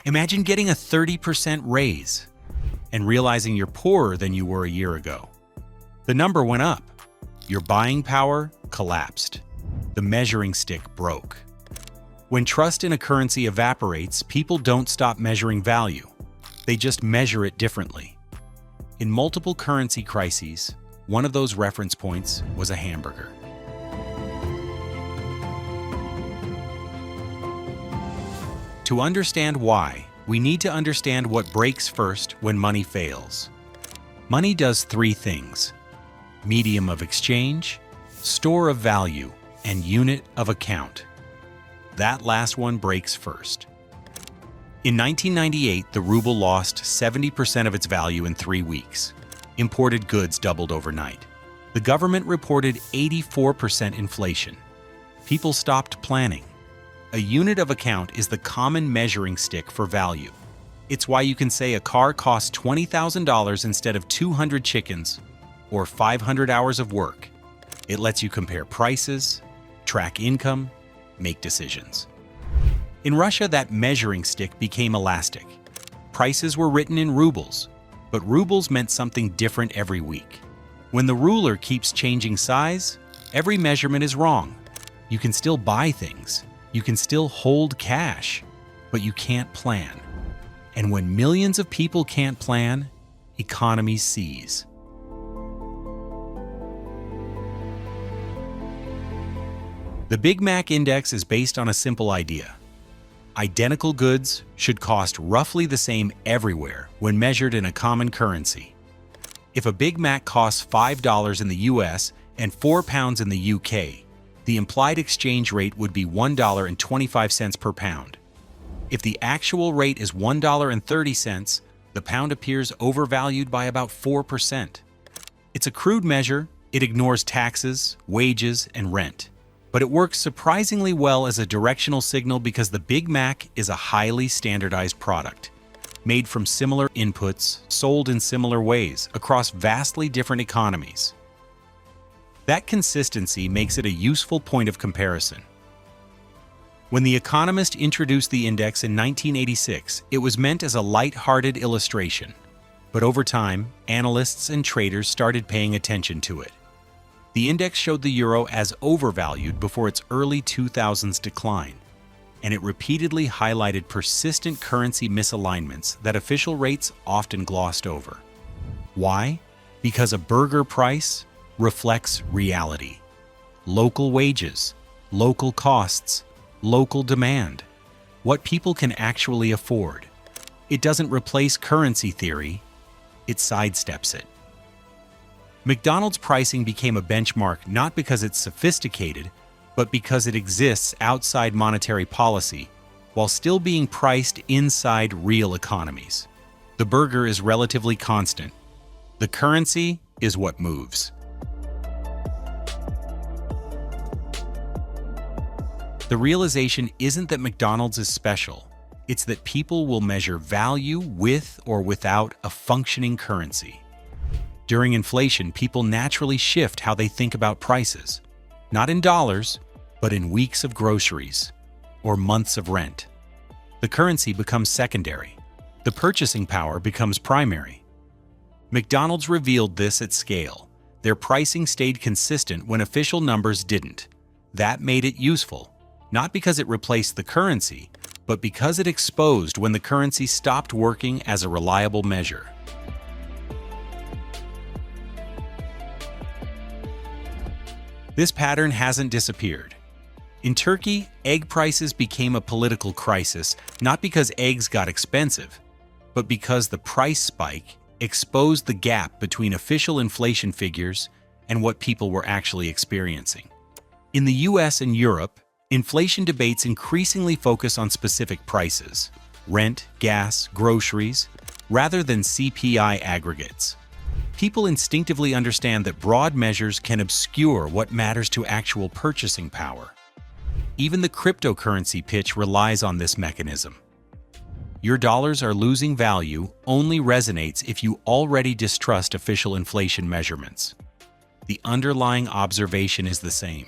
Imagine getting a 30% raise and realizing you're poorer than you were a year ago. The number went up. Your buying power collapsed. The measuring stick broke. When trust in a currency evaporates, people don't stop measuring value. They just measure it differently. In multiple currency crises, one of those reference points was a hamburger. To understand why, we need to understand what breaks first when money fails. Money does three things: medium of exchange, store of value, and unit of account. That last one breaks first. In 1998, the ruble lost 70% of its value in 3 weeks. Imported goods doubled overnight. The government reported 84% inflation. People stopped planning. A unit of account is the common measuring stick for value. It's why you can say a car costs $20,000 instead of 200 chickens or 500 hours of work. It lets you compare prices, track income, make decisions. In Russia, that measuring stick became elastic. Prices were written in rubles, but rubles meant something different every week. When the ruler keeps changing size, every measurement is wrong. You can still buy things, you can still hold cash, but you can't plan. And when millions of people can't plan, economies seize. The BigMac index is based on a simple idea. Identical goods should cost roughly the same everywhere when measured in a common currency. If a Big Mac costs $5 in the US and £4 in the UK, the implied exchange rate would be $1.25 per pound. If the actual rate is $1.30, the pound appears overvalued by about 4%. It's a crude measure. It ignores taxes, wages, and rent. But it works surprisingly well as a directional signal because the Big Mac is a highly standardized product, made from similar inputs, sold in similar ways across vastly different economies. That consistency makes it a useful point of comparison. When The Economist introduced the index in 1986, it was meant as a light-hearted illustration. But over time, analysts and traders started paying attention to it. The index showed the euro as overvalued before its early 2000s decline, and it repeatedly highlighted persistent currency misalignments that official rates often glossed over. Why? Because a burger price reflects reality. Local wages, local costs, local demand. What people can actually afford. It doesn't replace currency theory, it sidesteps it. McDonald's pricing became a benchmark not because it's sophisticated, but because it exists outside monetary policy, while still being priced inside real economies. The burger is relatively constant. The currency is what moves. The realization isn't that McDonald's is special. It's that people will measure value with or without a functioning currency. During inflation, people naturally shift how they think about prices, not in dollars, but in weeks of groceries or months of rent. The currency becomes secondary. The purchasing power becomes primary. McDonald's revealed this at scale. Their pricing stayed consistent when official numbers didn't. That made it useful, not because it replaced the currency, but because it exposed when the currency stopped working as a reliable measure. This pattern hasn't disappeared. In Turkey, egg prices became a political crisis, not because eggs got expensive, but because the price spike exposed the gap between official inflation figures and what people were actually experiencing. In the US and Europe, inflation debates increasingly focus on specific prices, rent, gas, groceries, rather than CPI aggregates. People instinctively understand that broad measures can obscure what matters to actual purchasing power. Even the cryptocurrency pitch relies on this mechanism. Your dollars are losing value only resonates if you already distrust official inflation measurements. The underlying observation is the same.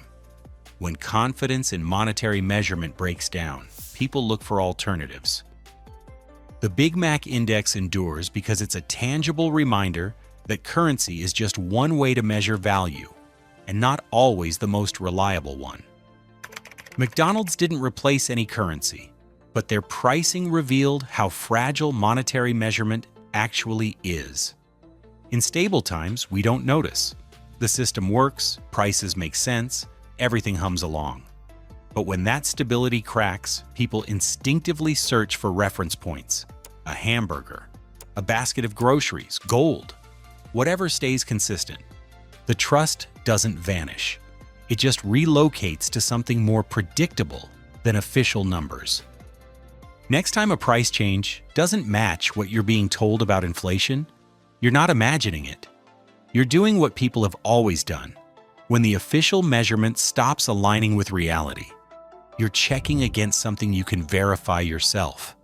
When confidence in monetary measurement breaks down, people look for alternatives. The BigMac index endures because it's a tangible reminder that currency is just one way to measure value, and not always the most reliable one. McDonald's didn't replace any currency, but their pricing revealed how fragile monetary measurement actually is. In stable times, we don't notice. The system works, prices make sense, everything hums along. But when that stability cracks, people instinctively search for reference points. A hamburger, a basket of groceries, gold. Whatever stays consistent. The trust doesn't vanish. It just relocates to something more predictable than official numbers. Next time a price change doesn't match what you're being told about inflation, you're not imagining it. You're doing what people have always done. When the official measurement stops aligning with reality, you're checking against something you can verify yourself.